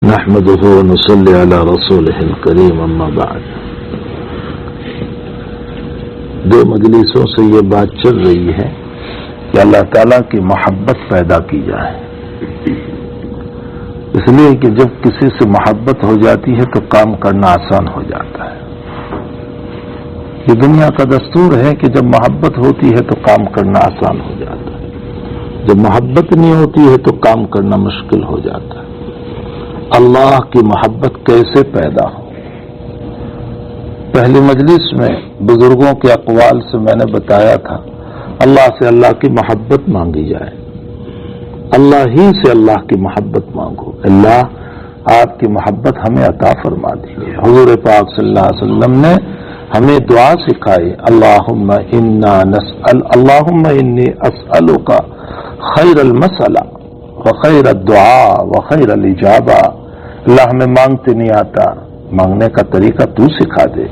نحمده ونصلي على رسوله الكريم اما بعد. دو مجلسوں سے یہ بات چل رہی ہے کہ اللہ تعالیٰ کی محبت پیدا کی جائے، اس لیے کہ جب کسی سے محبت ہو جاتی ہے تو کام کرنا آسان ہو جاتا ہے۔ یہ دنیا کا دستور ہے کہ جب محبت ہوتی ہے تو کام کرنا آسان ہو جاتا ہے، جب محبت نہیں ہوتی ہے تو کام کرنا مشکل ہو جاتا ہے۔ اللہ کی محبت کیسے پیدا ہو؟ پہلی مجلس میں بزرگوں کے اقوال سے میں نے بتایا تھا، اللہ سے اللہ کی محبت مانگی جائے، اللہ ہی سے اللہ کی محبت مانگو، اللہ آپ کی محبت ہمیں عطا فرما دیجیے۔ حضور پاک صلی اللہ علیہ وسلم نے ہمیں دعا سکھائی، اللہم انی اسألک خیر المسألہ وخیر الدعاء وخیر الاجابہ۔ اللہ ہمیں مانگتے نہیں آتا، مانگنے کا طریقہ تو سکھا دے،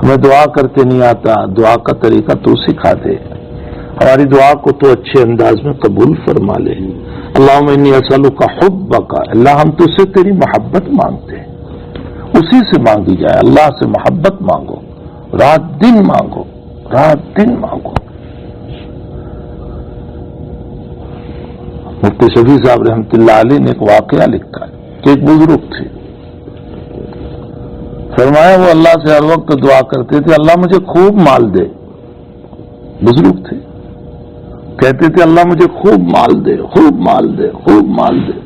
ہمیں دعا کرتے نہیں آتا، دعا کا طریقہ تو سکھا دے، ہماری دعا کو تو اچھے انداز میں قبول فرما لے۔ اللہم انی اسألک حبک، اللہ ہم تجھ سے تیری محبت مانگتے ہیں، اسی سے مانگی جائے، اللہ سے محبت مانگو، رات دن مانگو، رات دن مانگو۔ مفتی شفیع صاحب رحمۃ اللہ علیہ نے ایک واقعہ لکھا ہے کہ ایک بزرگ تھے، فرمایا وہ اللہ سے ہر وقت دعا کرتے تھے، اللہ مجھے خوب مال دے۔ بزرگ تھے، کہتے تھے اللہ مجھے خوب مال دے، خوب مال دے، خوب مال دے۔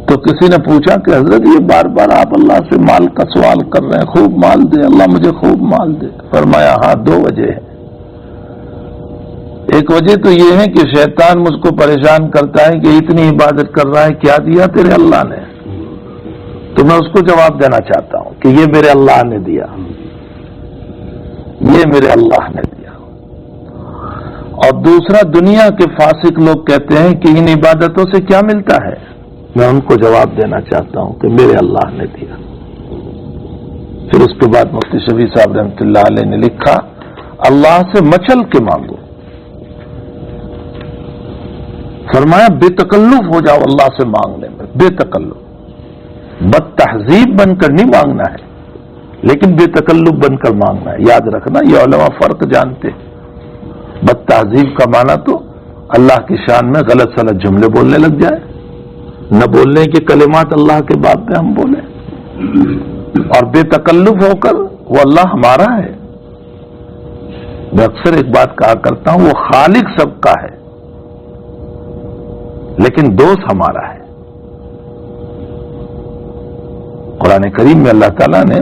تو کسی نے پوچھا کہ حضرت یہ بار بار آپ اللہ سے مال کا سوال کر رہے ہیں، خوب مال دے، اللہ مجھے خوب مال دے۔ فرمایا ہاں، دو وجہ ہے۔ ایک وجہ تو یہ ہے کہ شیطان مجھ کو پریشان کرتا ہے کہ اتنی عبادت کر رہا ہے، کیا دیا تیرے اللہ نے؟ تو میں اس کو جواب دینا چاہتا ہوں کہ یہ میرے اللہ نے دیا، یہ میرے اللہ نے دیا۔ اور دوسرا، دنیا کے فاسق لوگ کہتے ہیں کہ ان عبادتوں سے کیا ملتا ہے، میں ان کو جواب دینا چاہتا ہوں کہ میرے اللہ نے دیا۔ پھر اس کے بعد مفتی شفیع صاحب رحمۃ اللہ علیہ نے لکھا، اللہ سے مچل کے مانگو۔ فرمایا بے تکلف ہو جاؤ اللہ سے مانگنے میں، بے تکلف، بد تہذیب بن کر نہیں مانگنا ہے، لیکن بے تکلف بن کر مانگنا ہے۔ یاد رکھنا، یہ علماء فرق جانتے ہیں۔ بد تہذیب کا معنی تو اللہ کی شان میں غلط سلط جملے بولنے لگ جائے، نہ بولنے کے کلمات اللہ کے باب میں ہم بولیں، اور بے تکلف ہو کر وہ اللہ ہمارا ہے۔ میں اکثر ایک بات کہا کرتا ہوں، وہ خالق سب کا ہے لیکن دوست ہمارا ہے۔ قرآن کریم میں اللہ تعالیٰ نے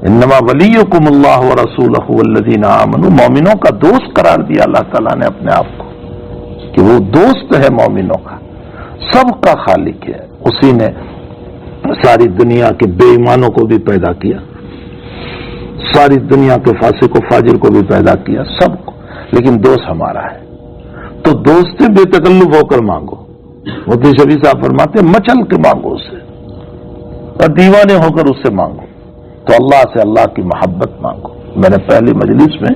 انما ولیکم اللہ ورسولہ والذین آمنوا، مومنوں کا دوست قرار دیا اللہ تعالیٰ نے اپنے آپ کو، کہ وہ دوست ہے مومنوں کا، سب کا خالق ہے۔ اسی نے ساری دنیا کے بے ایمانوں کو بھی پیدا کیا، ساری دنیا کے فاسق و فاجر کو بھی پیدا کیا، سب کو، لیکن دوست ہمارا ہے۔ تو دوست بے تکلف ہو کر مانگو۔ مفتی شفیع صاحب فرماتے ہیں مچل کے مانگو اس سے، اور دیوانے ہو کر اس سے مانگو، تو اللہ سے اللہ کی محبت مانگو۔ میں نے پہلی مجلس میں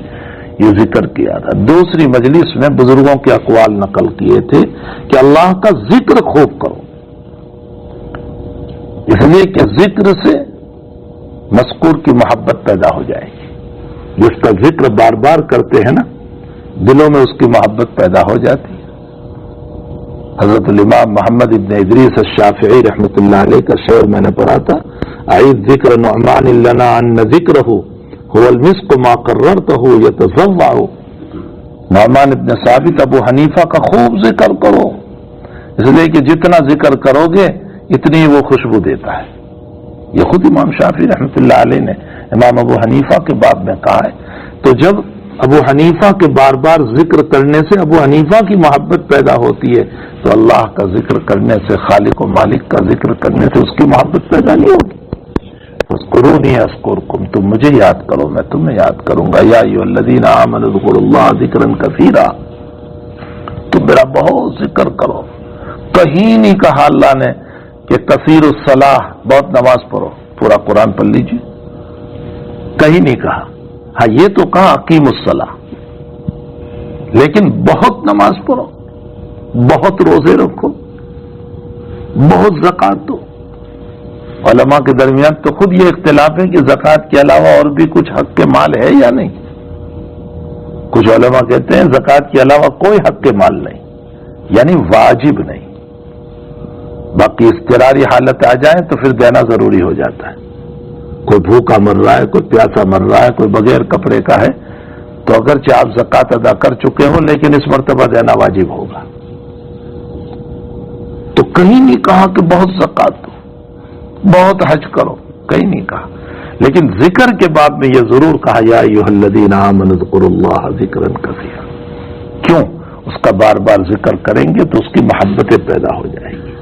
یہ ذکر کیا تھا۔ دوسری مجلس میں بزرگوں کے اقوال نقل کیے تھے کہ اللہ کا ذکر خوب کرو، اس لیے کہ ذکر سے مذکور کی محبت پیدا ہو جائے گی۔ جس کا ذکر بار بار کرتے ہیں نا، دلوں میں اس کی محبت پیدا ہو جاتی ہے۔ حضرت الامام محمد ابن ادریس الشافعی رحمۃ اللہ علیہ کا شعر میں نے پڑھا تھا، اعید ذکر نعمان لنا ان ذکرہ هو المسک ما قررتہ یتضوع۔ نعمان ابن ثابت ابو حنیفہ کا خوب ذکر کرو، اس لیے کہ جتنا ذکر کرو گے اتنی وہ خوشبو دیتا ہے۔ یہ خود امام شافعی رحمۃ اللہ علیہ نے امام ابو حنیفہ کے باب میں کہا ہے۔ تو جب ابو حنیفہ کے بار بار ذکر کرنے سے ابو حنیفہ کی محبت پیدا ہوتی ہے، تو اللہ کا ذکر کرنے سے، خالق و مالک کا ذکر کرنے سے اس کی محبت پیدا نہیں ہوگی۔ اذکرونی اذکرکم، تم مجھے یاد کرو میں تمہیں یاد کروں گا۔ یا ایھا الذین آمنوا اذکروا اللہ ذکرا کثیرا، تم میرا بہت ذکر کرو۔ کہیں نہیں کہا اللہ نے کہ کثیر الصلاح، بہت نماز پڑھو، پورا قرآن پڑھ لیجیے، کہیں نہیں کہا۔ ہاں یہ تو کہا اقیم الصلاح، لیکن بہت نماز پڑھو، بہت روزے رکھو، بہت زکوٰۃ دو. علماء کے درمیان تو خود یہ اختلاف ہے کہ زکوٰۃ کے علاوہ اور بھی کچھ حق کے مال ہے یا نہیں. کچھ علماء کہتے ہیں زکوٰۃ کے علاوہ کوئی حق کے مال نہیں، یعنی واجب نہیں. باقی اضطراری حالت آ جائے تو پھر دینا ضروری ہو جاتا ہے. کوئی بھوکا مر رہا ہے، کوئی پیاسا مر رہا ہے، کوئی بغیر کپڑے کا ہے، تو اگرچہ آپ زکوٰۃ ادا کر چکے ہو لیکن اس مرتبہ دینا واجب ہوگا. تو کہیں نہیں کہا کہ بہت زکوٰۃ دو، بہت حج کرو، کہیں نہیں کہا. لیکن ذکر کے باب میں یہ ضرور کہا یا ایھا الذین آمنوا اذکروا اللہ ذکرا کثیرا. کیوں؟ اس کا بار بار ذکر کریں گے تو اس کی محبتیں پیدا ہو جائیں گی.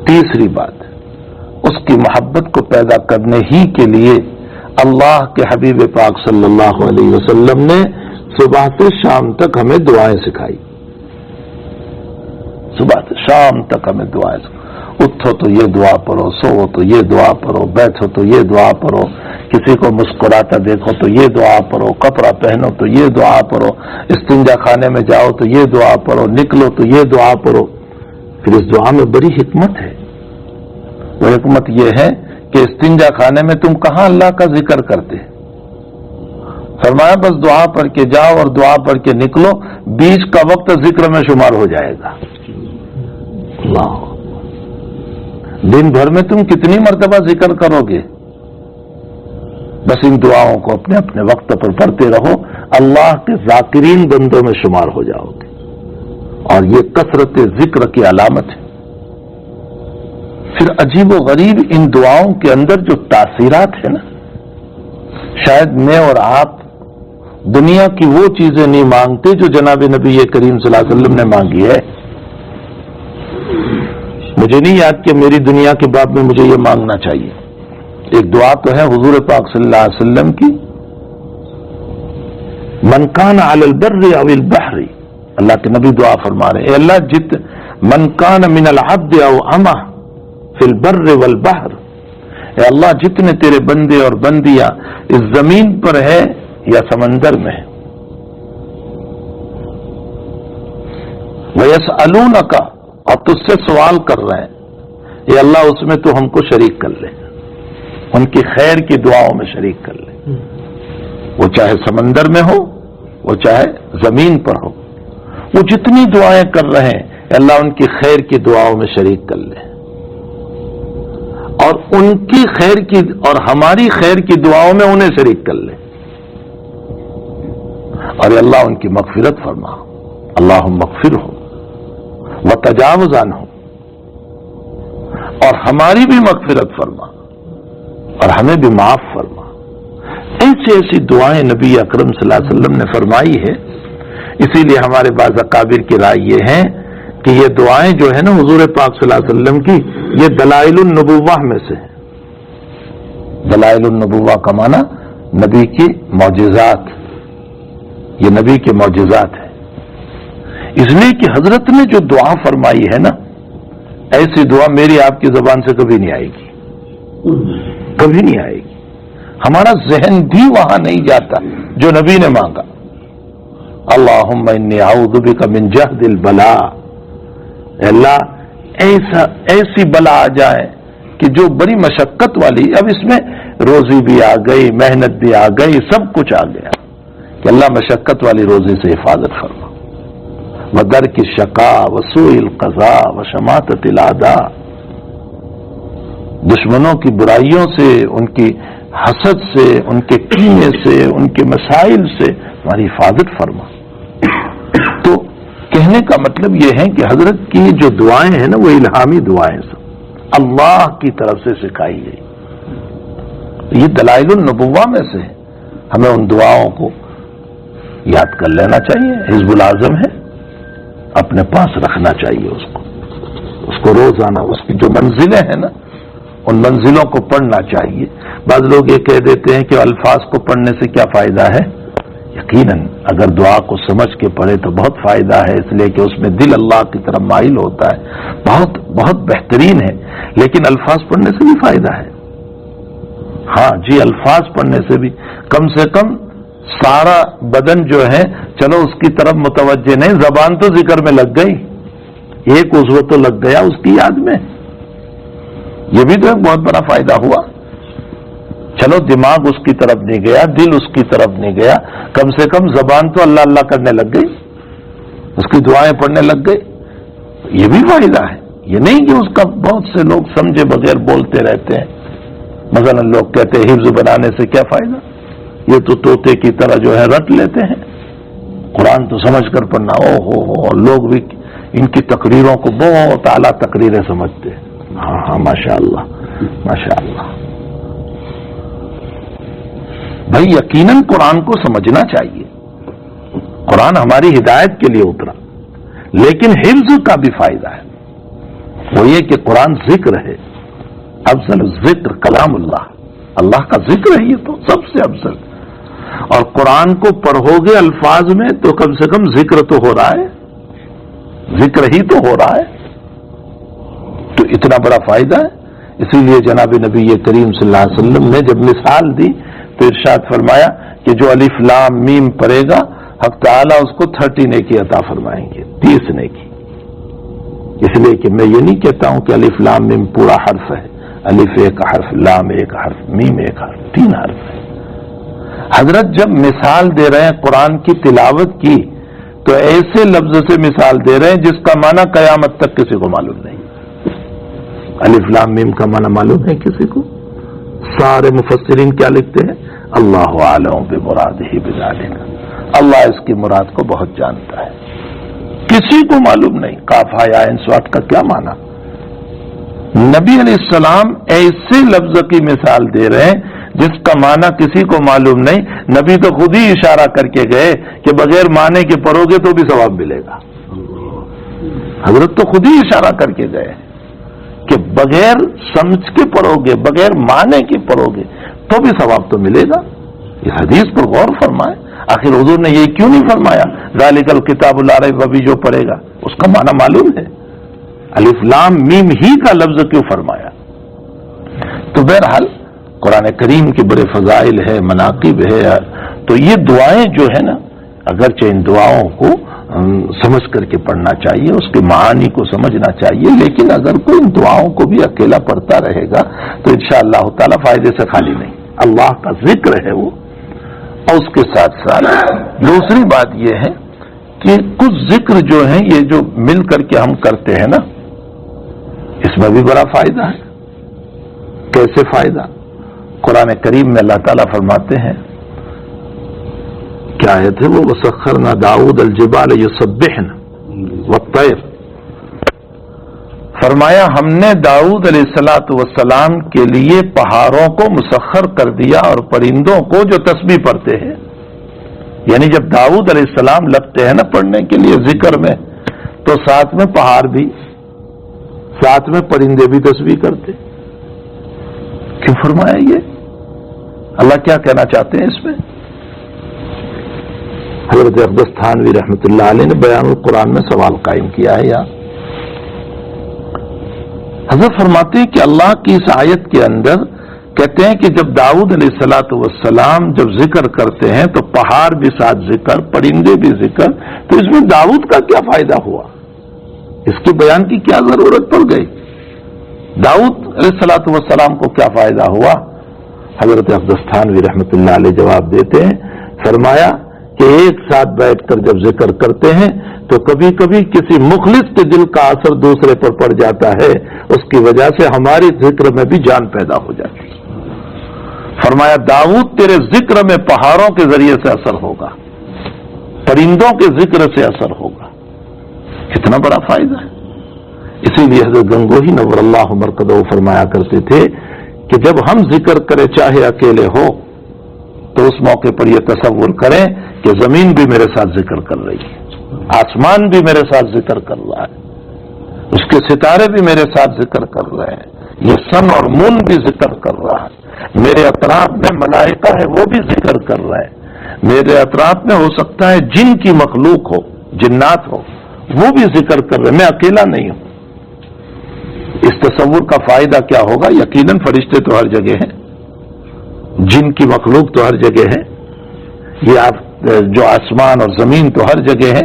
تیسری بات، اس کی محبت کو پیدا کرنے ہی کے لیے اللہ کے حبیب پاک صلی اللہ علیہ وسلم نے صبح سے شام تک ہمیں دعائیں سکھائی. صبح سے شام تک ہمیں دعائیں سکھائی. اٹھو تو یہ دعا پڑھو، سو تو یہ دعا پڑھو، بیٹھو تو یہ دعا پڑھو، کسی کو مسکراتا دیکھو تو یہ دعا پڑھو، کپڑا پہنو تو یہ دعا پڑھو، استنجا خانے میں جاؤ تو یہ دعا پڑھو، نکلو تو یہ دعا پڑھو. پھر اس دعا میں بڑی حکمت ہے. وہ حکمت یہ ہے کہ استنجا خانے میں تم کہاں اللہ کا ذکر کرتے؟ فرمایا بس دعا پڑھ کے جاؤ اور دعا پڑھ کے نکلو، بیچ کا وقت ذکر میں شمار ہو جائے گا. اللہ، دن بھر میں تم کتنی مرتبہ ذکر کرو گے؟ بس ان دعاؤں کو اپنے اپنے وقت پر پڑھتے رہو، اللہ کے ذاکرین بندوں میں شمار ہو جاؤ گے. اور یہ کثرت ذکر کی علامت ہے. پھر عجیب و غریب ان دعاؤں کے اندر جو تاثیرات ہیں نا، شاید میں اور آپ دنیا کی وہ چیزیں نہیں مانگتے جو جناب نبی کریم صلی اللہ علیہ وسلم نے مانگی ہے. مجھے نہیں یاد کہ میری دنیا کے باب میں مجھے یہ مانگنا چاہیے. ایک دعا تو ہے حضور پاک صلی اللہ علیہ وسلم کی، من کان علی البر او البحر. اللہ کے نبی دعا فرما رہے ہیں، اے اللہ من کان من العبد او امہ فی البر والبحر. اے اللہ جتنے تیرے بندے اور بندیاں اس زمین پر ہے یا سمندر میں ہے، وَيَسْأَلُونَكَ، اور تجھ سے سوال کر رہے ہیں، اے اللہ اس میں تو ہم کو شریک کر لے، ان کی خیر کی دعاؤں میں شریک کر لے. وہ چاہے سمندر میں ہو، وہ چاہے زمین پر ہو، وہ جتنی دعائیں کر رہے ہیں اے اللہ ان کی خیر کی دعاؤں میں شریک کر لے، اور ان کی خیر کی اور ہماری خیر کی دعاؤں میں انہیں شریک کر لے. اور اللہ ان کی مغفرت فرما، اللہم اغفرہم وتجاوز عنہم، اور ہماری بھی مغفرت فرما اور ہمیں بھی معاف فرما. ایسی ایسی دعائیں نبی اکرم صلی اللہ علیہ وسلم نے فرمائی ہے. اسی لیے ہمارے بعض اکابر کی رائے یہ ہے کہ یہ دعائیں جو ہے نا حضور پاک صلی اللہ علیہ وسلم کی، یہ دلائل النبوہ میں سے ہیں. دلائل النبوہ کا معنی نبی کی معجزات، یہ نبی کے معجزات ہیں. اس لیے کہ حضرت نے جو دعا فرمائی ہے نا، ایسی دعا میری آپ کی زبان سے کبھی نہیں آئے گی، کبھی نہیں آئے گی. ہمارا ذہن بھی وہاں نہیں جاتا جو نبی نے مانگا. اللہم انی اعوذ بک من جہد البلاء. اللہ ایسی بلا آ جائے کہ جو بڑی مشقت والی، اب اس میں روزی بھی آ گئی، محنت بھی آ گئی، سب کچھ آ گیا، کہ اللہ مشقت والی روزی سے حفاظت فرما. وَدَرْكِ الشَّقَاءِ وَسُوءِ الْقَضَاءِ وَشَمَاتَةِ الْأَعْدَاءِ. دشمنوں کی برائیوں سے، ان کی حسد سے، ان کے کینے سے، ان کے مسائل سے ہماری حفاظت فرما. تو کہنے کا مطلب یہ ہے کہ حضرت کی جو دعائیں ہیں نا، وہ الہامی دعائیں سب اللہ کی طرف سے سکھائی گئی. یہ دلائل النبوہ میں سے ہے. ہمیں ان دعاؤں کو یاد کر لینا چاہیے. حزب العظم ہے، اپنے پاس رکھنا چاہیے اس کو روزانہ. اس کی جو منزلیں ہیں نا، ان منزلوں کو پڑھنا چاہیے. بعض لوگ یہ کہہ دیتے ہیں کہ الفاظ کو پڑھنے سے کیا فائدہ ہے. یقیناً اگر دعا کو سمجھ کے پڑھے تو بہت فائدہ ہے، اس لیے کہ اس میں دل اللہ کی طرف مائل ہوتا ہے، بہت بہت بہترین ہے. لیکن الفاظ پڑھنے سے بھی فائدہ ہے. ہاں جی، الفاظ پڑھنے سے بھی کم سے کم سارا بدن جو ہے چلو اس کی طرف متوجہ نہیں، زبان تو ذکر میں لگ گئی، ایک عضو تو لگ گیا اس کی یاد میں. یہ بھی تو ایک بہت بڑا فائدہ ہوا. چلو دماغ اس کی طرف نہیں گیا, دل اس کی طرف نہیں گیا, کم سے کم زبان تو اللہ اللہ کرنے لگ گئی, اس کی دعائیں پڑھنے لگ گئی. یہ بھی فائدہ ہے. یہ نہیں کہ اس کا بہت سے لوگ سمجھے بغیر بولتے رہتے ہیں. مثلا لوگ کہتے ہیں حفظ بنانے سے کیا فائدہ, یہ تو طوطے کی طرح جو ہے رٹ لیتے ہیں, قرآن تو سمجھ کر پڑھنا. ہو لوگ بھی ان کی تقریروں کو بہت اعلیٰ تقریریں سمجھتے ہیں. ہاں ماشاء اللہ ماشاء اللہ. بھائی یقیناً قرآن کو سمجھنا چاہیے. قرآن ہماری ہدایت کے لیے اترا, لیکن حفظ کا بھی فائدہ ہے. وہ یہ کہ قرآن ذکر ہے. افضل ذکر کلام اللہ, اللہ کا ذکر ہے یہ تو سب سے افضل. اور قرآن کو پڑھو گے الفاظ میں تو کم سے کم ذکر تو ہو رہا ہے, ذکر ہی تو ہو رہا ہے. تو اتنا بڑا فائدہ ہے. اسی لیے جناب نبی کریم صلی اللہ علیہ وسلم نے جب مثال دی تو ارشاد فرمایا کہ جو الف لام میم پڑھے گا حق تعالیٰ اس کو 30 نیکی عطا فرمائیں گے, 30 نیکی. اس لیے کہ میں یہ نہیں کہتا ہوں کہ الف لام میم پورا حرف ہے. الف ایک حرف, لام ایک حرف, میم ایک حرف, 3 حرف ہے. حضرت جب مثال دے رہے ہیں قرآن کی تلاوت کی تو ایسے لفظ سے مثال دے رہے ہیں جس کا معنی قیامت تک کسی کو معلوم نہیں. الف لام میم کا معنی معلوم ہے کسی کو؟ سارے مفسرین کیا لکھتے ہیں؟ اللہ اعلم بمرادہ بذالک, اللہ اس کی مراد کو بہت جانتا ہے, کسی کو معلوم نہیں. کاف یا عین صاد کا کیا معنی؟ نبی علیہ السلام ایسے لفظ کی مثال دے رہے ہیں جس کا معنی کسی کو معلوم نہیں. نبی تو خود ہی اشارہ کر کے گئے کہ بغیر معنی کے پڑھو گے تو بھی ثواب ملے گا. حضرت تو خود ہی اشارہ کر کے گئے کہ بغیر سمجھ کے پڑھو گے, بغیر معنی کے پڑھو گے تو بھی ثواب تو ملے گا. اس حدیث پر غور فرمائیں. آخر حضور نے یہ کیوں نہیں فرمایا ذالک الکتاب لا ریب فیہ جو پڑھے گا اس کا معنی معلوم ہے؟ الف لام میم ہی کا لفظ کیوں فرمایا؟ تو بہرحال قرآن کریم کے بڑے فضائل ہے, مناقب ہے. تو یہ دعائیں جو ہے نا, اگرچہ ان دعاؤں کو سمجھ کر کے پڑھنا چاہیے, اس کے معانی کو سمجھنا چاہیے, لیکن اگر کوئی ان دعاؤں کو بھی اکیلا پڑھتا رہے گا تو انشاءاللہ تعالی فائدے سے خالی نہیں. اللہ کا ذکر ہے وہ. اور اس کے ساتھ ساتھ دوسری بات یہ ہے کہ کچھ ذکر جو ہیں یہ جو مل کر کے ہم کرتے ہیں نا, اس میں بھی بڑا فائدہ ہے. کیسے فائدہ؟ قرآن کریم میں اللہ تعالیٰ فرماتے ہیں, کیا آیت ہے وہ, وَسَخَّرْنَا دَاوُودَ الْجِبَالَ يُسَبِّحْنَ وَالطَّيْرَ. فرمایا ہم نے داؤد علیہ السلام کے لیے پہاڑوں کو مسخر کر دیا اور پرندوں کو جو تسبیح پڑھتے ہیں. یعنی جب داؤد علیہ السلام لگتے ہیں نا پڑھنے کے لیے ذکر میں, تو ساتھ میں پہاڑ بھی, ساتھ میں پرندے بھی تسبیح کرتے. کیوں فرمایا یہ؟ اللہ کیا کہنا چاہتے ہیں اس میں؟ حضرت اقدس تھانوی رحمۃ اللہ علیہ نے بیان القرآن میں سوال قائم کیا ہے. یہاں حضرت فرماتے ہیں کہ اللہ کی اس آیت کے اندر کہتے ہیں کہ جب داؤد علیہ السلام جب ذکر کرتے ہیں تو پہاڑ بھی ساتھ ذکر, پرندے بھی ذکر, تو اس میں داؤد کا کیا فائدہ ہوا؟ اس کے بیان کی کیا ضرورت پڑ گئی؟ داؤد علیہ السلام کو کیا فائدہ ہوا؟ حضرت اقدس تھانوی رحمۃ اللہ علیہ جواب دیتے ہیں, فرمایا کہ ایک ساتھ بیٹھ کر جب ذکر کرتے ہیں تو کبھی کبھی کسی مخلص کے دل کا اثر دوسرے پر پڑ جاتا ہے, اس کی وجہ سے ہماری ذکر میں بھی جان پیدا ہو جاتی ہے. فرمایا داؤد تیرے ذکر میں پہاڑوں کے ذریعے سے اثر ہوگا, پرندوں کے ذکر سے اثر ہوگا. کتنا بڑا فائدہ ہے. اسی لیے حضرت گنگوہی نور اللہ مرقدہ فرمایا کرتے تھے کہ جب ہم ذکر کریں چاہے اکیلے ہو تو اس موقع پر یہ تصور کریں کہ زمین بھی میرے ساتھ ذکر کر رہی ہے, آسمان بھی میرے ساتھ ذکر کر رہا ہے, اس کے ستارے بھی میرے ساتھ ذکر کر رہے ہیں, یہ سن اور مون بھی ذکر کر رہا ہے, میرے اطراف میں ملائکہ ہے وہ بھی ذکر کر رہے ہیں, میرے اطراف میں ہو سکتا ہے جن کی مخلوق ہو, جنات ہو, وہ بھی ذکر کر رہے ہیں, میں اکیلا نہیں ہوں. اس تصور کا فائدہ کیا ہوگا؟ یقیناً فرشتے تو ہر جگہ ہیں, جن کی مخلوق تو ہر جگہ ہے, یہ آپ جو آسمان اور زمین تو ہر جگہ ہے.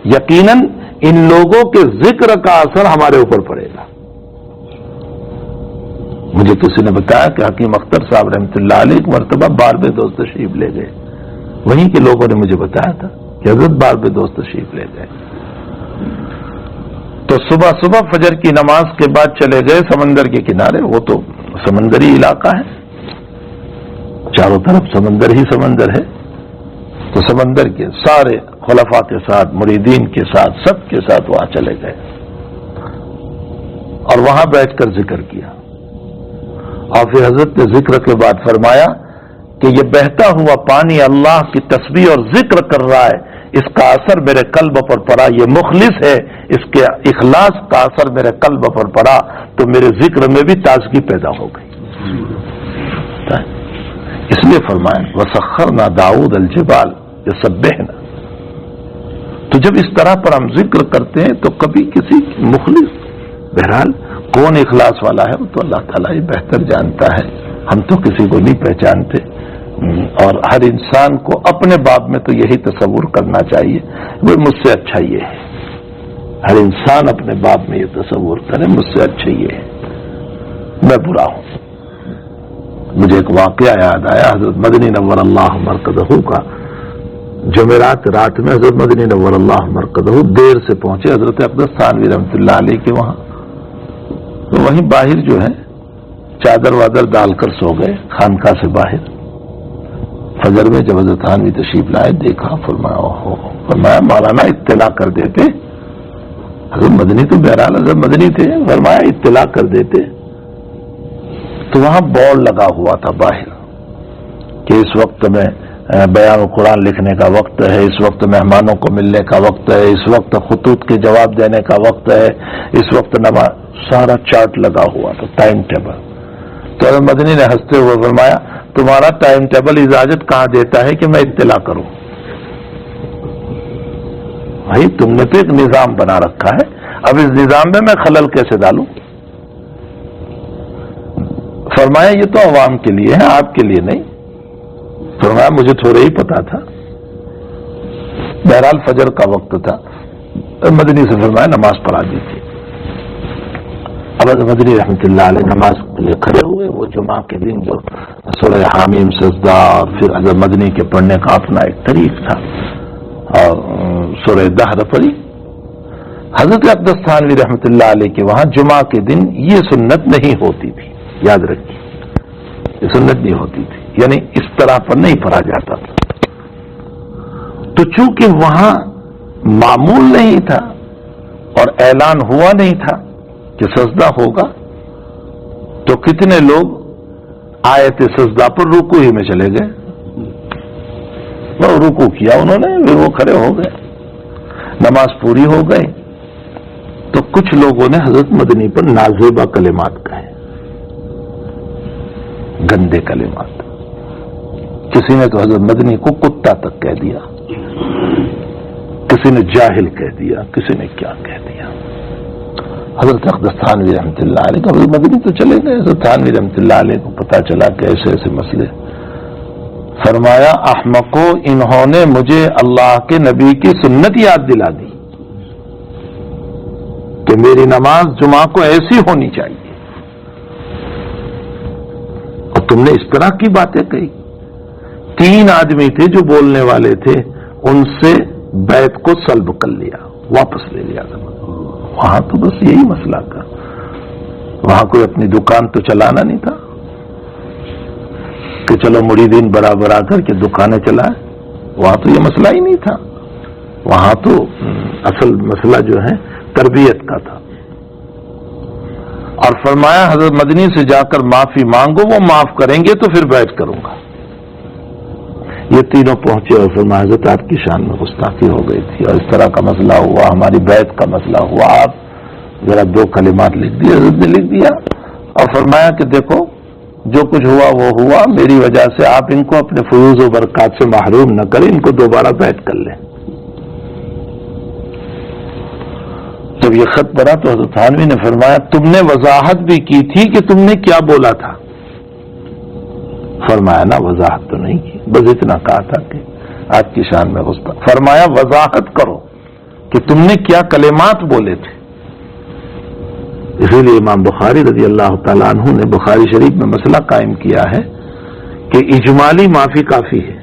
یقیناً ان لوگوں کے ذکر کا اثر ہمارے اوپر پڑے گا. مجھے کسی نے بتایا کہ حکیم اختر صاحب رحمۃ اللہ علیہ ایک مرتبہ باربیدوس تشریف لے گئے. وہیں کے لوگوں نے مجھے بتایا تھا کہ حضرت باربیدوس تشریف لے گئے تو صبح صبح فجر کی نماز کے بعد چلے گئے سمندر کے کنارے. وہ تو سمندری علاقہ ہے, چاروں طرف سمندر ہی سمندر ہے. تو سمندر کے سارے خلفاء کے ساتھ, مریدین کے ساتھ, سب کے ساتھ وہاں چلے گئے اور وہاں بیٹھ کر ذکر کیا. اور پھر حضرت نے ذکر کے بعد فرمایا کہ یہ بہتا ہوا پانی اللہ کی تسبیح اور ذکر کر رہا ہے, اس کا اثر میرے قلب پر پڑا. یہ مخلص ہے, اس کے اخلاص کا اثر میرے قلب پر پڑا تو میرے ذکر میں بھی تازگی پیدا ہو گئی. اس لیے فرمائیں وسخرنا داؤد الجبال یسبحنا. تو جب اس طرح پر ہم ذکر کرتے ہیں تو کبھی کسی مخلص, بہرحال کون اخلاص والا ہے وہ تو اللہ تعالیٰ ہی بہتر جانتا ہے, ہم تو کسی کو نہیں پہچانتے. اور ہر انسان کو اپنے باب میں تو یہی تصور کرنا چاہیے وہ مجھ سے اچھا یہ ہے. ہر انسان اپنے باب میں یہ تصور کرے مجھ سے اچھا یہ ہے, میں برا ہوں. مجھے ایک واقعہ یاد آیا حضرت مدنی نور اللہ مرکزہ کا. جمعرات رات میں حضرت مدنی نور اللہ مرکزہ دیر سے پہنچے حضرت اقدس تھانوی رحمۃ اللہ علیہ کے وہاں. تو وہیں باہر جو ہے چادر وادر ڈال کر سو گئے خانقاہ سے باہر. فجر میں جب حضرت تھانوی تشریف لائے دیکھا, فرمایا مولانا اطلاع کر دیتے. حضرت مدنی تو بہرحال حضرت مدنی تھے, فرمایا اطلاع کر دیتے. تو وہاں بورڈ لگا ہوا تھا باہر کہ اس وقت میں بیان قرآن لکھنے کا وقت ہے, اس وقت مہمانوں کو ملنے کا وقت ہے, اس وقت خطوط کے جواب دینے کا وقت ہے, اس وقت نماز, سارا چارٹ لگا ہوا تھا, ٹائم ٹیبل. تو حضرت مدنی نے ہنستے ہوئے فرمایا تمہارا ٹائم ٹیبل اجازت کہاں دیتا ہے کہ میں اطلاع کروں؟ بھائی تم نے تو ایک نظام بنا رکھا ہے, اب اس نظام میں خلل کیسے ڈالوں؟ فرمایا یہ تو عوام کے لیے ہے, آپ کے لیے نہیں. فرمایا مجھے تھوڑا ہی پتا تھا. بہرحال فجر کا وقت تھا. مدنی سے فرمایا نماز پڑھا دی تھی. اب مدنی رحمۃ اللہ علیہ نماز کے لیے کھڑے ہوئے. وہ جمعہ کے دن جو سورہ حامیم سجدہ اور پھر حضرت مدنی کے پڑھنے کا اپنا ایک طریق تھا اور سورہ دہر پڑھی. حضرت اقدس تھانوی رحمۃ اللہ علیہ کے وہاں جمعہ کے دن یہ سنت نہیں ہوتی تھی, یاد رکھیے یہ سنت نہیں ہوتی تھی, یعنی اس طرح پر نہیں پڑھا جاتا تھا. تو چونکہ وہاں معمول نہیں تھا اور اعلان ہوا نہیں تھا کہ سجدہ ہوگا, تو کتنے لوگ آیت سجدہ پر رکوع ہی میں چلے گئے. وہ رکوع کیا انہوں نے, پھر وہ کھڑے ہو گئے, نماز پوری ہو گئی. تو کچھ لوگوں نے حضرت مدنی پر نازیبا کلمات کہے, گندے کلمات. کسی نے تو حضرت مدنی کو کتا تک کہہ دیا, کسی نے جاہل کہہ دیا, کسی نے کیا کہہ دیا. حضرت اقدس تھانوی رحمۃ اللہ علیہ کا, حضرت مدنی تو چلے گئے, حضرت تھانوی رحمۃ اللہ علیہ کو پتا چلا کہ ایسے ایسے مسئلے. فرمایا احمقو, انہوں نے مجھے اللہ کے نبی کی سنت یاد دلا دی کہ میری نماز جمعہ کو ایسی ہونی چاہیے, اور تم نے اس طرح کی باتیں کہی. 3 آدمی تھے جو بولنے والے تھے, ان سے بیعت کو سلب کر لیا, واپس لے لیا. وہاں تو بس یہی مسئلہ تھا, وہاں کوئی اپنی دکان تو چلانا نہیں تھا کہ چلو مریدین برابر آ کر کے دکانیں چلائیں. وہاں تو یہ مسئلہ ہی نہیں تھا. وہاں تو اصل مسئلہ جو ہے تربیت کا تھا. اور فرمایا حضرت مدنی سے جا کر معافی مانگو, وہ معاف کریں گے تو پھر بیعت کروں گا. یہ تینوں پہنچے اور فرمایا حضرت آپ کی شان میں گستاخی ہو گئی تھی اور اس طرح کا مسئلہ ہوا, ہماری بیعت کا مسئلہ ہوا, آپ ذرا 2 کلمات لکھ دیے. حضرت نے لکھ دیا اور فرمایا کہ دیکھو جو کچھ ہوا وہ ہوا, میری وجہ سے آپ ان کو اپنے فیوز و برکات سے محروم نہ کریں, ان کو دوبارہ بیعت کر لیں. جب یہ خط پڑا تو حضرت تھانوی نے فرمایا تم نے وضاحت بھی کی تھی کہ تم نے کیا بولا تھا؟ فرمایا نا وضاحت تو نہیں کی, بس اتنا کہا تھا کہ آپ کی شان میں غصہ. فرمایا وضاحت کرو, کہ تم نے کیا کلمات بولے تھے. اسی لیے امام بخاری رضی اللہ تعالیٰ عنہ نے بخاری شریف میں مسئلہ قائم کیا ہے کہ اجمالی معافی کافی ہے.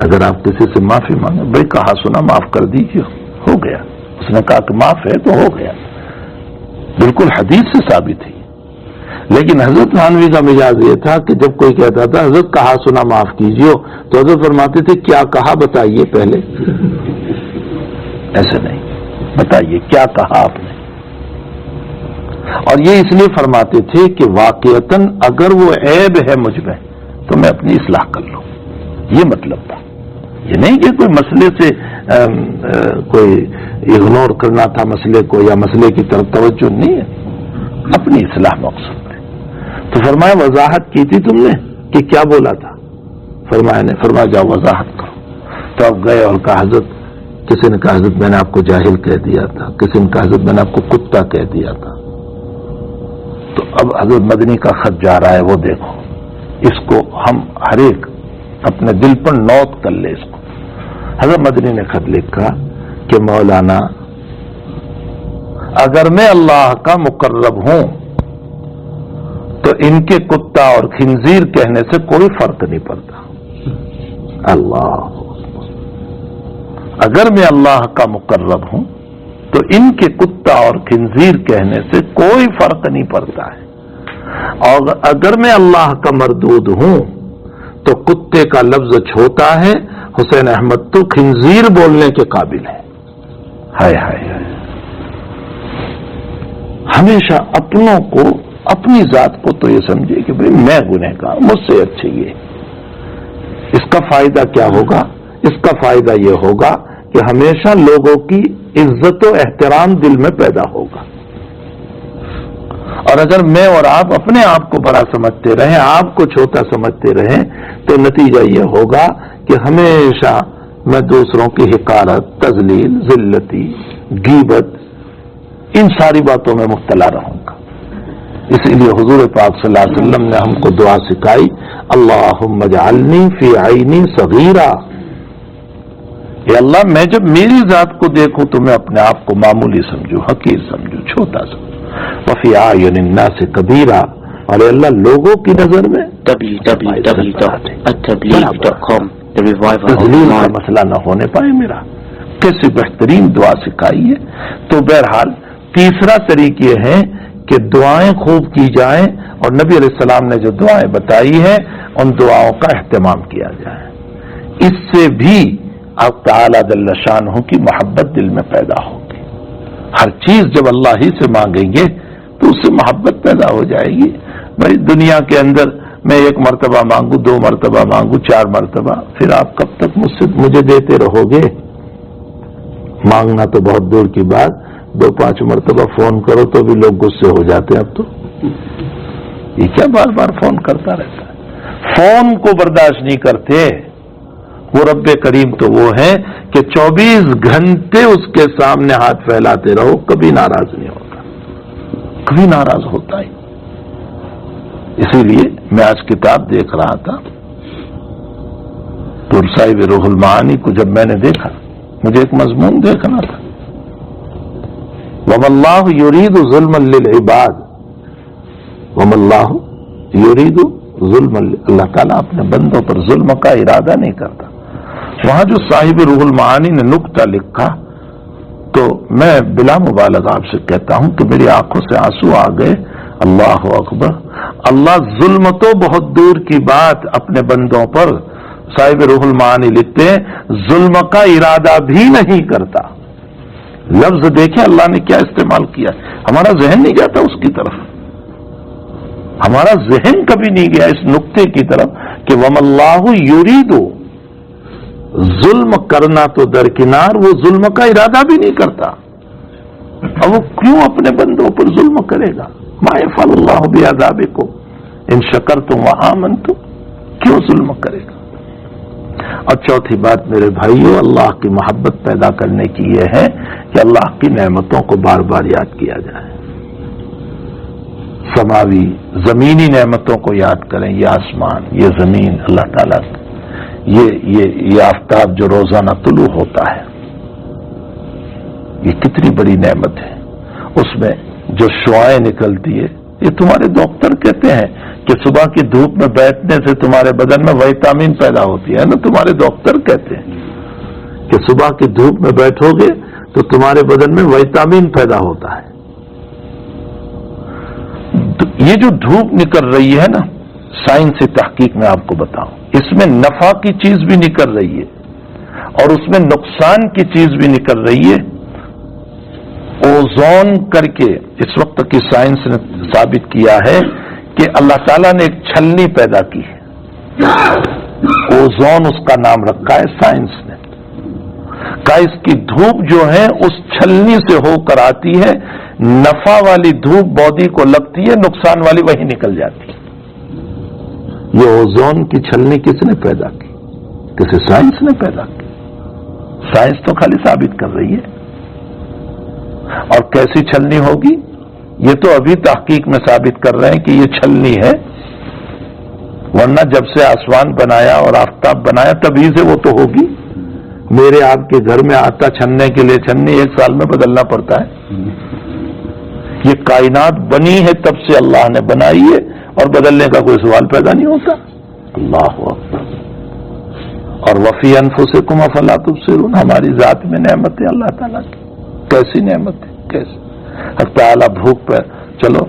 اگر آپ کسی سے معافی مانگے، بھائی کہا سنا معاف کر دیجیے، ہو گیا. اس نے کہا کہ معاف ہے تو ہو گیا، بالکل حدیث سے ثابت ہے. لیکن حضرت تھانوی کا مزاج یہ تھا کہ جب کوئی کہتا تھا حضرت کہا سنا معاف کیجیے، تو حضرت فرماتے تھے کیا کہا بتائیے پہلے. ایسے نہیں، بتائیے کیا کہا آپ نے. اور یہ اس لیے فرماتے تھے کہ واقعتاً اگر وہ عیب ہے مجھ میں تو میں اپنی اصلاح کر لوں. یہ مطلب تھا. یہ نہیں کہ کوئی مسئلے سے کوئی اگنور کرنا تھا مسئلے کو، یا مسئلے کی طرف توجہ نہیں ہے، اپنی اصلاح مقصد ہے. تو فرمایا وضاحت کی تھی تم نے کہ کیا بولا تھا؟ فرمایا جاؤ وضاحت کرو. تو اب گئے اور کہا حضرت، کسی نے کہا حضرت میں نے آپ کو جاہل کہہ دیا تھا، کسی نے کہا حضرت میں نے آپ کو کتا کہہ دیا تھا. تو اب حضرت مدنی کا خط جا رہا ہے، وہ دیکھو، اس کو ہم ہر ایک اپنے دل پر نوٹ کر لے. اس کو حضرت مدنی نے خط لکھا کہ مولانا اگر میں اللہ کا مقرب ہوں تو ان کے کتا اور خنزیر کہنے سے کوئی فرق نہیں پڑتا. اللہ، اگر میں اللہ کا مقرب ہوں تو ان کے کتا اور خنزیر کہنے سے کوئی فرق نہیں پڑتا ہے. اور اگر میں اللہ کا مردود ہوں تو کتے کا لفظ چھوٹا ہے، حسین احمد تو خنزیر بولنے کے قابل ہے. ہائے ہائے ہائے. ہمیشہ اپنوں کو، اپنی ذات کو تو یہ سمجھے کہ بھئی میں گنہگار، مجھ سے اچھے یہ. اس کا فائدہ کیا ہوگا؟ اس کا فائدہ یہ ہوگا کہ ہمیشہ لوگوں کی عزت و احترام دل میں پیدا ہوگا. اور اگر میں اور آپ اپنے آپ کو بڑا سمجھتے رہیں، آپ کو چھوٹا سمجھتے رہیں، تو نتیجہ یہ ہوگا کہ ہمیشہ میں دوسروں کی حقارت، تذلیل، ذلتی، غیبت، ان ساری باتوں میں مبتلا رہوں گا. اسی لیے حضور پاک صلی اللہ علیہ وسلم نے ہم کو دعا سکھائی، اللہم اجعلنی فی عینی صغیرا. اے اللہ، میں جب میری ذات کو دیکھوں تو میں اپنے آپ کو معمولی سمجھوں، حقیر سمجھوں، چھوٹا سمجھوں. وفی اعین الناس کبیرا، اور اے اللہ لوگوں کی نظر میں www.attableek.com تذلیل کا مسئلہ نہ ہونے پائے میرا. کیسی بہترین دعا سکھائی ہے. تو بہرحال تیسرا طریق یہ ہے کہ دعائیں خوب کی جائیں، اور نبی علیہ السلام نے جو دعائیں بتائی ہیں ان دعاؤں کا اہتمام کیا جائے. اس سے بھی آپ تعالی جل شانہ کی محبت دل میں پیدا ہوگی. ہر چیز جب اللہ ہی سے مانگیں گے تو اس سے محبت پیدا ہو جائے گی. بھائی دنیا کے اندر میں 1 مرتبہ مانگوں، 2 مرتبہ مانگوں، 4 مرتبہ، پھر آپ کب تک مجھے دیتے رہو گے؟ مانگنا تو بہت دور کی بات، 2-5 مرتبہ فون کرو تو بھی لوگ غصے ہو جاتے ہیں. اب تو یہ کیا بار بار فون کرتا رہتا ہے؟ فون کو برداشت نہیں کرتے. وہ رب کریم تو وہ ہے کہ 24 گھنٹے اس کے سامنے ہاتھ پھیلاتے رہو، کبھی ناراض نہیں ہوتا، کبھی ناراض ہوتا ہی. اسی لیے میں آج کتاب دیکھ رہا تھا، صاحب روح المعانی کو جب میں نے دیکھا، مجھے ایک مضمون دیکھنا تھا، وَمَا اللَّهُ يُرِيدُ ظُلْمًا لِلْعِبَادِ، وَمَا اللَّهُ يُرِيدُ ظُلْمًا، اللہ تعالیٰ اپنے بندوں پر ظلم کا ارادہ نہیں کرتا. وہاں جو صاحب روح المعانی نے نقطہ لکھا تو میں بلا مبالغہ آپ سے کہتا ہوں کہ میری آنکھوں سے آنسو آ گئے. اللہ اکبر. اللہ ظلم تو بہت دور کی بات اپنے بندوں پر، صاحب روح المعانی لکھتے ہیں ظلم کا ارادہ بھی نہیں کرتا. لفظ دیکھیں اللہ نے کیا استعمال کیا. ہمارا ذہن نہیں جاتا اس کی طرف، ہمارا ذہن کبھی نہیں گیا اس نقطے کی طرف کہ وَمَا اللَّهُ يُرِيدُ، ظلم کرنا تو درکنار، وہ ظلم کا ارادہ بھی نہیں کرتا. اب وہ کیوں اپنے بندوں پر ظلم کرے گا؟ ما يفعل اللہ بعذابکم ان شکرتم وآمنتم، کیوں ظلم کرے گا؟ اور چوتھی بات میرے بھائیوں، اللہ کی محبت پیدا کرنے کی یہ ہے کہ اللہ کی نعمتوں کو بار بار یاد کیا جائے. سماوی زمینی نعمتوں کو یاد کریں. یہ آسمان، یہ زمین، اللہ تعالیٰ یہ آفتاب جو روزانہ طلوع ہوتا ہے، یہ کتنی بڑی نعمت ہے. اس میں جو شعاعیں نکلتی ہے، یہ تمہارے ڈاکٹر کہتے ہیں کہ صبح کی دھوپ میں بیٹھنے سے تمہارے بدن میں وٹامن پیدا ہوتی ہے نا. تمہارے ڈاکٹر کہتے ہیں کہ صبح کی دھوپ میں بیٹھو گے تو تمہارے بدن میں وٹامن پیدا ہوتا ہے. یہ جو دھوپ نکل رہی ہے نا، سائنسی تحقیق میں آپ کو بتاؤں، اس میں نفع کی چیز بھی نکل رہی ہے اور اس میں نقصان کی چیز بھی نکل رہی ہے. اوزون کر کے اس وقت کی سائنس نے ثابت کیا ہے کہ اللہ تعالیٰ نے ایک چھلنی پیدا کی ہے، اوزون اس کا نام رکھا ہے سائنس نے. کہ اس کی دھوپ جو ہے اس چھلنی سے ہو کر آتی ہے، نفع والی دھوپ باڈی کو لگتی ہے، نقصان والی وہی نکل جاتی ہے. یہ اوزون کی چھلنی کس نے پیدا کی؟ کسی سائنس نے پیدا کی. سائنس تو خالی ثابت کر رہی ہے. اور کیسی چھلنی ہوگی یہ تو ابھی تحقیق میں ثابت کر رہے ہیں کہ یہ چھلنی ہے، ورنہ جب سے آسمان بنایا اور آفتاب بنایا تبھی سے وہ تو ہوگی. میرے آپ کے گھر میں آٹا چھننے کے لیے چھننی 1 سال میں بدلنا پڑتا ہے. یہ کائنات بنی ہے تب سے اللہ نے بنائی ہے اور بدلنے کا کوئی سوال پیدا نہیں ہوتا. اللہ اکبر. اور وفی انفسکم افلا تبصرون، ہماری ذات میں نعمت ہے اللہ تعالیٰ کی. کیسی نعمت ہے، کیسی. حق تعالیٰ بھوک پہ، چلو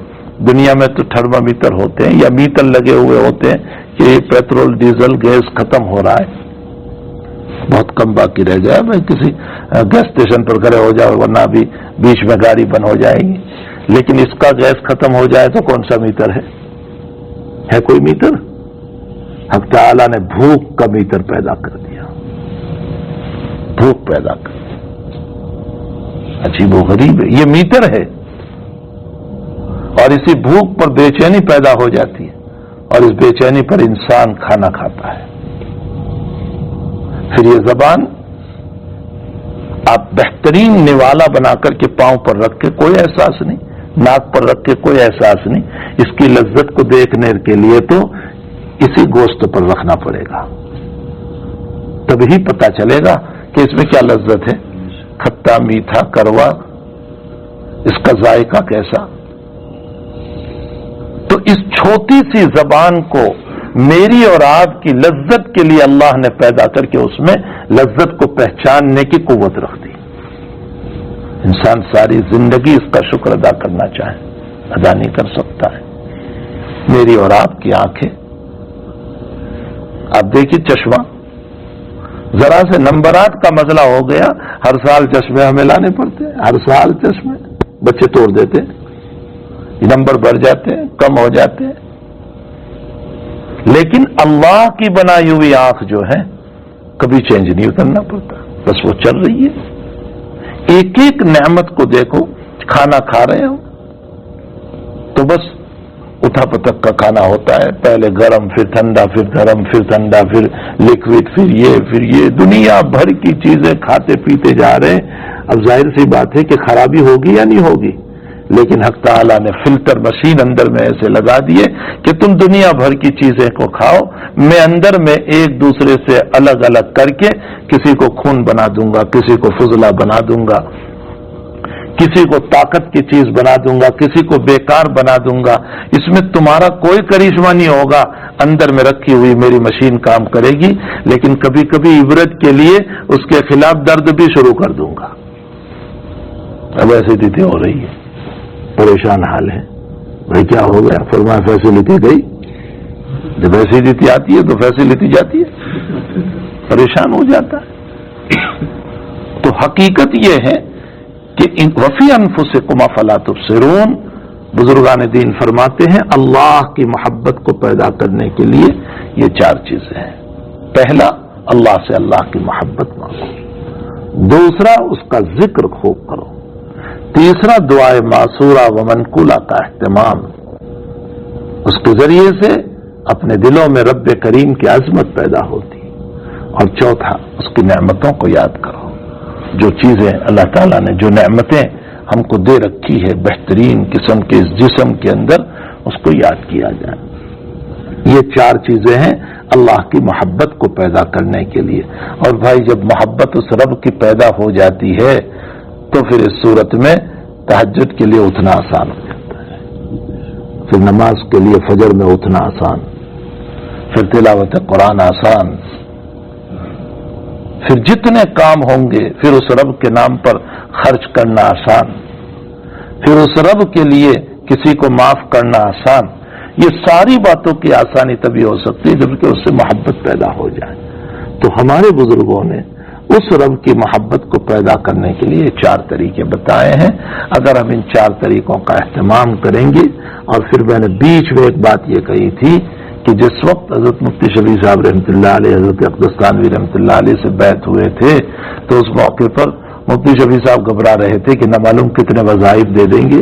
دنیا میں تو تھرمامیٹر ہوتے ہیں یا میٹر لگے ہوئے ہوتے ہیں کہ پیٹرول ڈیزل گیس ختم ہو رہا ہے، بہت کم باقی رہ جائے، میں کسی گیس اسٹیشن پر کھڑے ہو جاؤ ورنہ ابھی بیچ میں گاڑی بند ہو جائے گی. لیکن اس کا گیس ختم ہو جائے تو کون سا میٹر ہے کوئی میٹر؟ حق تعالیٰ نے بھوک کا میٹر پیدا کر دیا، بھوک پیدا کر دیا. عجیب و غریب ہے، یہ میٹر ہے. اور اسی بھوک پر بے چینی پیدا ہو جاتی ہے اور اس بے چینی پر انسان کھانا کھاتا ہے. پھر یہ زبان آپ بہترین نوالا بنا کر کے پاؤں پر رکھ کے کوئی احساس نہیں، ناک پر رکھ کے کوئی احساس نہیں. اس کی لذت کو دیکھنے کے لیے تو اسی گوشت پر رکھنا پڑے گا، تبھی پتہ چلے گا کہ اس میں کیا لذت ہے، کھٹا میٹھا کڑوا، اس کا ذائقہ کیسا. تو اس چھوٹی سی زبان کو میری اور آپ کی لذت کے لیے اللہ نے پیدا کر کے اس میں لذت کو پہچاننے کی قوت رکھ دی. انسان ساری زندگی اس کا شکر ادا کرنا چاہے، ادا نہیں کر سکتا ہے. میری اور آپ کی آنکھیں، آپ دیکھیے چشمہ، ذرا سے نمبرات کا مسئلہ ہو گیا، ہر سال چشمے ہمیں لانے پڑتے ہیں، ہر سال چشمے بچے توڑ دیتے ہیں، نمبر بڑھ جاتے ہیں، کم ہو جاتے ہیں. لیکن اللہ کی بنائی ہوئی آنکھ جو ہے کبھی چینج نہیں کرنا پڑتا، بس وہ چل رہی ہے. ایک ایک نعمت کو دیکھو، کھانا کھا رہے ہو تو بس اٹھا پٹک کا کھانا ہوتا ہے، پہلے گرم پھر ٹھنڈا پھر گرم پھر ٹھنڈا پھر لیکوڈ پھر یہ دنیا بھر کی چیزیں کھاتے پیتے جا رہے ہیں. اب ظاہر سی بات ہے کہ خرابی ہوگی یا نہیں ہوگی، لیکن حق تعالیٰ نے فلٹر مشین اندر میں ایسے لگا دیے کہ تم دنیا بھر کی چیزیں کو کھاؤ، میں اندر میں ایک دوسرے سے الگ الگ کر کے کسی کو خون بنا دوں گا، کسی کو فضلہ بنا دوں گا، کسی کو طاقت کی چیز بنا دوں گا، کسی کو بیکار بنا دوں گا. اس میں تمہارا کوئی کرشمہ نہیں ہوگا، اندر میں رکھی ہوئی میری مشین کام کرے گی. لیکن کبھی کبھی عبرت کے لیے اس کے خلاف درد بھی شروع کر دوں گا. اب ایسی تھی ہو رہی ہے، پریشان حال ہے. بھائی کیا ہو گیا؟ فرمایا فیسلٹی گئی. جب ایسیڈیٹی آتی ہے تو فیسلٹی جاتی ہے، پریشان ہو جاتا ہے. تو حقیقت یہ ہے کہ وفی انفسکم افلا تبصرون. بزرگان دین فرماتے ہیں اللہ کی محبت کو پیدا کرنے کے لیے یہ 4 چیزیں ہیں. پہلا، اللہ سے اللہ کی محبت مانگو. دوسرا، اس کا ذکر خوب کرو. تیسرا، دعائے معصورہ و منقولہ کا اہتمام، اس کے ذریعے سے اپنے دلوں میں رب کریم کی عظمت پیدا ہوتی. اور چوتھا، اس کی نعمتوں کو یاد کرو. جو چیزیں اللہ تعالیٰ نے، جو نعمتیں ہم کو دے رکھی ہے بہترین قسم کے اس جسم کے اندر، اس کو یاد کیا جائے. یہ 4 چیزیں ہیں اللہ کی محبت کو پیدا کرنے کے لیے. اور بھائی جب محبت اس رب کی پیدا ہو جاتی ہے تو پھر اس صورت میں تہجد کے لیے اٹھنا آسان ہو جاتا ہے، پھر نماز کے لیے فجر میں اٹھنا آسان، پھر تلاوت قرآن آسان، پھر جتنے کام ہوں گے پھر اس رب کے نام پر خرچ کرنا آسان، پھر اس رب کے لیے کسی کو معاف کرنا آسان۔ یہ ساری باتوں کی آسانی تبھی ہو سکتی ہے جبکہ اس سے محبت پیدا ہو جائے۔ تو ہمارے بزرگوں نے اس رب کی محبت کو پیدا کرنے کے لیے 4 طریقے بتائے ہیں۔ اگر ہم ان 4 طریقوں کا اہتمام کریں گے، اور پھر میں نے بیچ میں ایک بات یہ کہی تھی کہ جس وقت حضرت مفتی شفیع صاحب رحمۃ اللہ علیہ، حضرت اقدس تھانوی رحمۃ اللہ علیہ سے بیعت ہوئے تھے، تو اس موقع پر مفتی شفیع صاحب گھبرا رہے تھے کہ نہ معلوم کتنے وظائف دے دیں گے،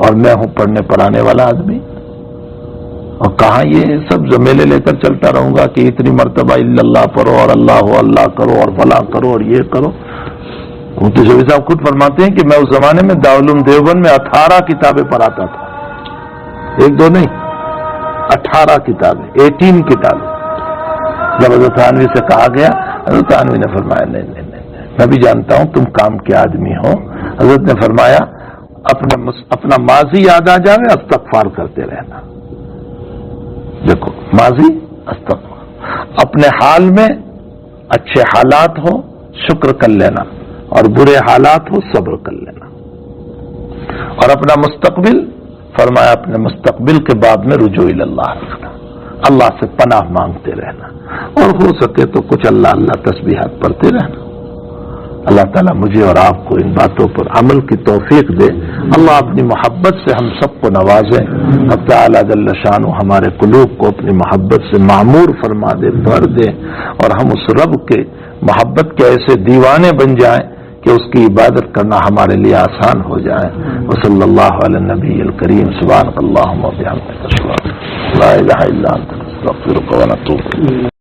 اور میں ہوں پڑھنے پڑھانے والا آدمی، اور کہاں یہ سب زمیلے لے کر چلتا رہوں گا کہ اتنی مرتبہ الا اللہ پڑھو اور اللہ کرو اور فلاں کرو اور یہ کرو۔ مفتی شفیع صاحب خود فرماتے ہیں کہ میں اس زمانے میں دارالعلوم دیوبند میں 18 کتابیں پڑھاتا تھا، 1-2 نہیں، 18 کتابیں، 18 کتابیں۔ جب حضرت تھانوی سے کہا گیا، حضرت تھانوی نے فرمایا نہیں، میں بھی جانتا ہوں تم کام کے آدمی ہو۔ حضرت نے فرمایا اپنا ماضی یاد آ جائے استغفار کرتے رہنا۔ دیکھو ماضی استغفار، اپنے حال میں اچھے حالات ہو شکر کر لینا، اور برے حالات ہو صبر کر لینا، اور اپنا مستقبل فرمایا اپنے مستقبل کے باب میں رجوع اللہ رکھنا، اللہ سے پناہ مانگتے رہنا، اور ہو سکے تو کچھ اللہ تسبیحات پڑھتے رہنا۔ اللہ تعالیٰ مجھے اور آپ کو ان باتوں پر عمل کی توفیق دے۔ اللہ اپنی محبت سے ہم سب کو نوازے۔ اب تعالیٰ جل شانہ ہمارے قلوب کو اپنی محبت سے معمور فرما دے، بھر دے، اور ہم اس رب کے محبت کے ایسے دیوانے بن جائیں کہ اس کی عبادت کرنا ہمارے لیے آسان ہو جائے۔ وصلی اللہ علی النبی الکریم، سبحانک اللہم و بحمدک، لا الہ الا انت، نستغفرک و نتوب الیک۔